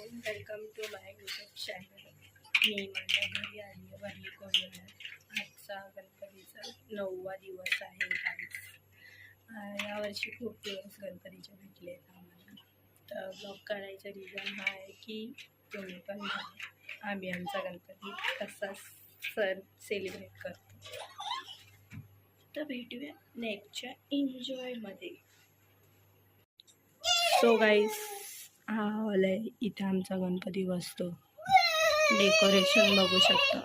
Welcome to my YouTube channel. मी माझ्या घरी आली आहे वरली कोल्हापूर. आजचा गणपतीचा 9वा दिवस आहे गाईस. यावर्षी खूप दिवस गणपतीचे भेटले आहेत आम्हाला. तर ब्लॉग काढायचा रिझन हा आहे की तुम्ही पण आम्ही आमचा गणपती कसा सेलिब्रेट करतो. तर भेटूया नेक्स्टच्या एन्जॉयमध्ये. सो गाईस, हा हॉल आहे. इथे आमचा गणपती बसतो. डेकोरेशन बघू शकता.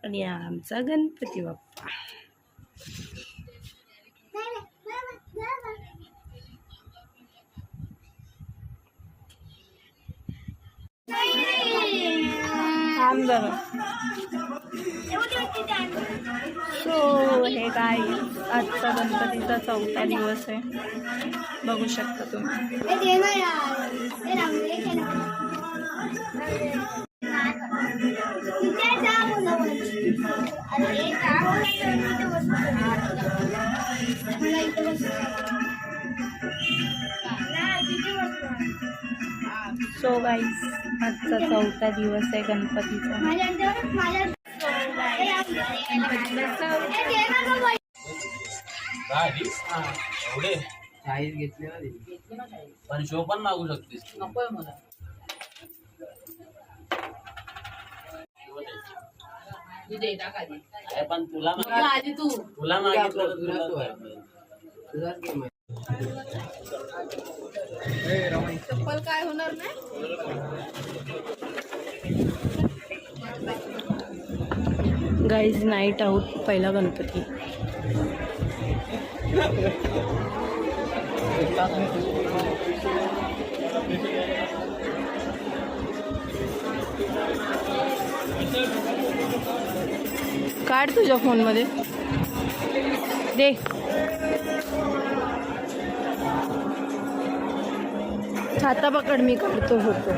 आणि हा आमचा गणपती बाप्पा. थांब जरा. सो हे काय आजचा गणपतीचा 4था दिवस आहे. बघू शकता तुम्ही. सो गाईस, आजचा 4था दिवस आहे गणपतीचा. पण शो पण मागू शकतेस. नकोय मला. पण तुला आधी तुला मागितलं चप्पल काय होणार नाही. गाईज नाईट आऊट पहिला गणपती. काढ तुझ्या फोनमध्ये दे. छाता पकड, मी काढतो फोटो.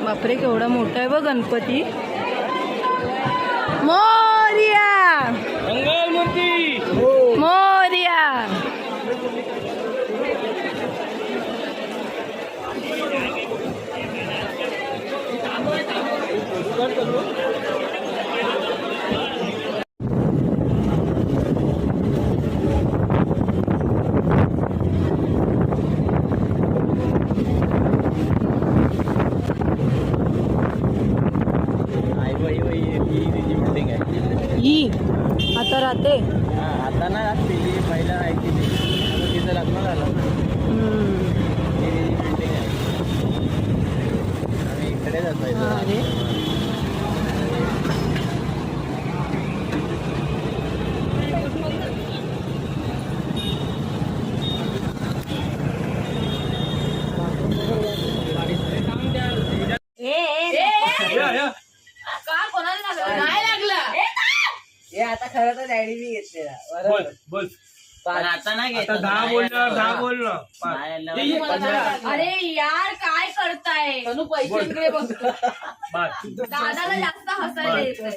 बापरे, केवढा मोठा आहे बघ गणपती. मोरया मंगलमूर्ती मोरया. ही आता राहते. आता ना राहते. पहिला राहायची तिचं लग्न झालं ना. बिल्डिंग आहे. आम्ही इकडे जातो. अरे का कोणाला नाही लागला. हे आता खरं तर डॅडी मी घेतलेला. बोल. पण आता नाही घेत. 10 बोल ना. अरे यार, काय करताय. तनु पैशांकडे बघतो. दादाला जास्त हसायला येतंय.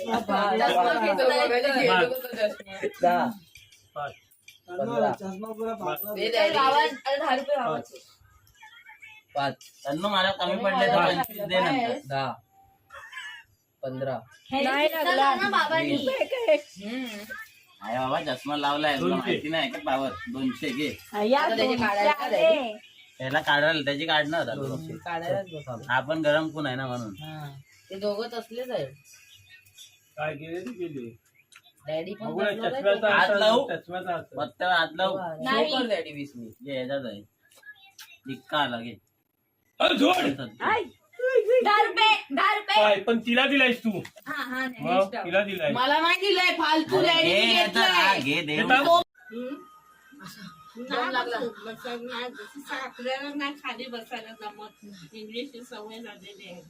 गावात 10 रुपये गावाचे. 5 तन्नू मला कमी पडले तर 25 दे नंतर. 10 15 नाही लागला ना बाबांनी. अरे बाबा, चष्मा लावलाय. तुला माहिती नाही का पावर. 200 घे. त्याला काढायला त्याची काढणार काढायलाच बसा. आपण गरम कोण आहे ना म्हणून. ते दोघं असलेच आहे. काय केले डॅडी पण हात लावू फक्त हात लावू. नाही डॅडी 20 मी घे, याच्यात आहे. टिक्का आला घे. 10 रुपये. पण तिला दिलायस तू. हा मग तिला दिलाय. मला नाही दिलंय फालतू. घे, याचा घे देऊ. आपल्याला नाही खाली बसायला जमत इंग्लिशची सवय झालेली आहे.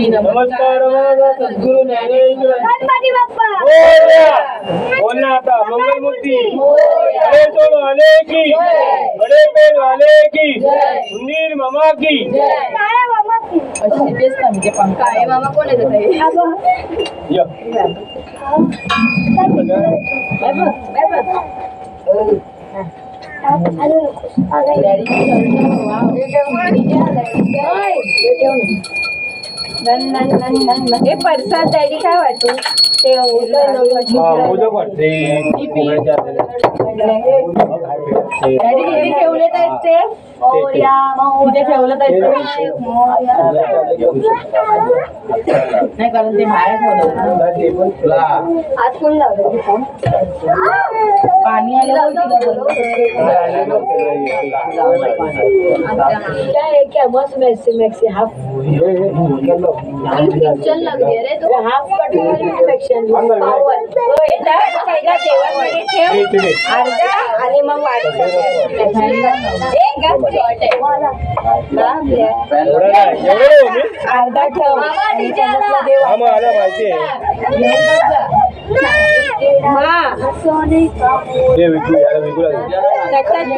नमस्कार सद्गुरु ज्ञानेश्वर बोलना आता मंगलमूर्ति बड़े तोड़ वाले की बड़े पेड़ वाले की सुनील मामा की काय मामा कोण आहे हे परसाद डॅडी काय वाटू ते मोदक वाटते डॅडी हे ठेवले तर ते कुठे ठेवलं तर नाही कारण ते बाहेर ठेवलं आज कोण लावलं पाणी आलं क्या मस्त मैक्सी मैक्सी हाफ पिक्चर लग रही है रे तो हाफ कटिंग इन्फेक्शन पावर पहिला जेवणमध्ये ठेव अर्धा आणि मग वाढतं अर्धा ठेव आणि त्याच्यातलं देव आम्हाला माहिती आहे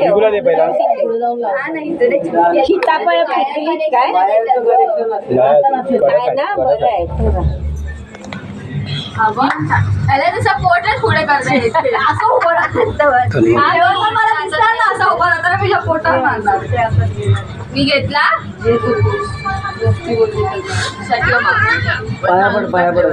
विकूला दे पहिला सीताफळ पिकली काय आहे ना बरं आहे त्याला तसं पोटच पुढे करता येते असं उभं राहतं मला दिसणार ना असं उभं राहताना मी पोटावर मारणार मी घेतला पाया पड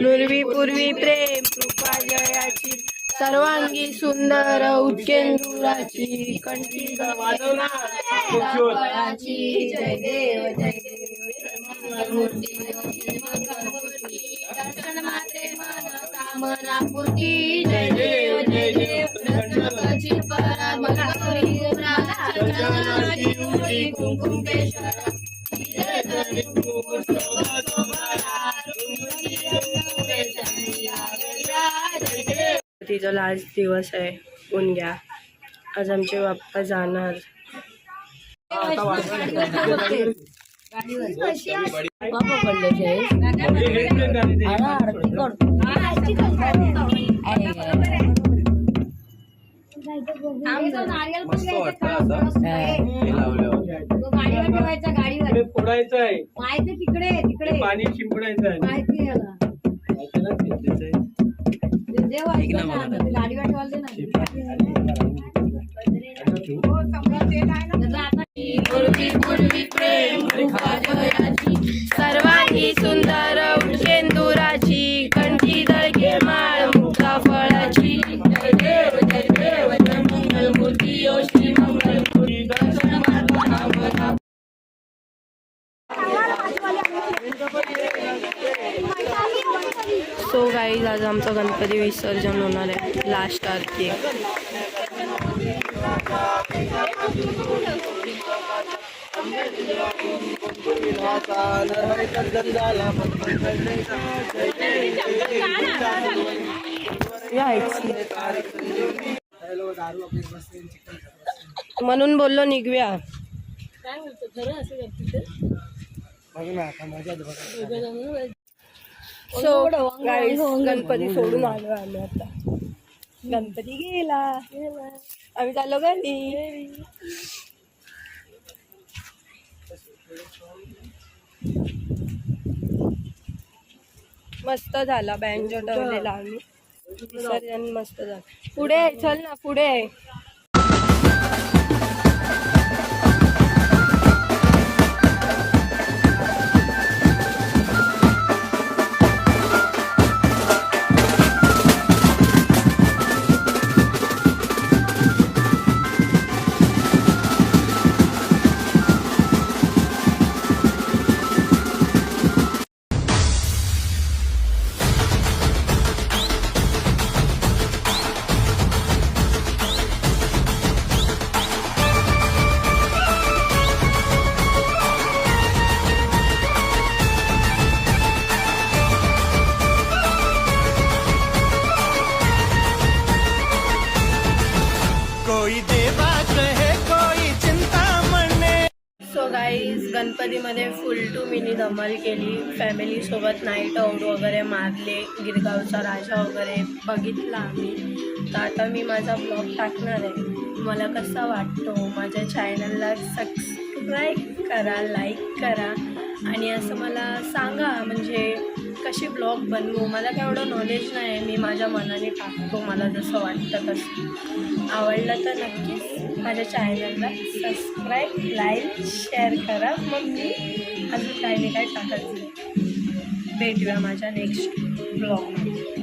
नुरवी पूर्वी प्रेम कृपा जयाची सर्वांगी सुंदर उच्चेंदुराची कंठी फळाची जय देव मंगलमूर्ती दर्शन माते मन कामना पूर्ती जय देव रत्नाची परामगौरी कुंकुम केशर तिचा लास्ट दिवस आहे उनग्या आज आमचे बाप्पा जाणार फोडायचं आहे माहिती तिकडे तिकडे पाणी शिंपडायचं आहे माहिती आहे सर्वांगी सुंदर उच्चेंदुराची कंठी दळके माळ मुक्ता फळाची जय देव मंगलमूर्ती श्री मंगलमूर्ती दर्शन माता सो गाईज आज आमचं गणपती विसर्जन होणार आहे लास्ट आरती म्हणून बोललो निघूया सो गाईज गणपती सोडून आलो आम्ही आता गणपती गेला आम्ही चाललो घरी मस्त झाला बँजो ठेवलेला आम्ही विसर्जन मस्त झालं पुढे चल ना पुढे गाईज गणपतीमध्ये फुल टू मिनी धमाल केली. फॅमिलीसोबत नाईट आऊट वगैरे मारले. गिरगावचा राजा वगैरे बघितला आम्ही. तर आता मी माझा ब्लॉग टाकणार आहे. मला कसा वाटतो, माझ्या चॅनलला सबस्क्राईब करा, लाईक करा आणि असं मला सांगा म्हणजे कशी ब्लॉग बनवू. मला केवढं नॉलेज नाही, मी माझ्या मनाने टाकतो मला जसं वाटतं तसं. आवडलं तर नक्कीच माझ्या चॅनलला सबस्क्राईब, लाईक, शेअर करा. मग मी अजून काही नाही काय टाकायचं. भेटूया माझ्या नेक्स्ट ब्लॉगमध्ये.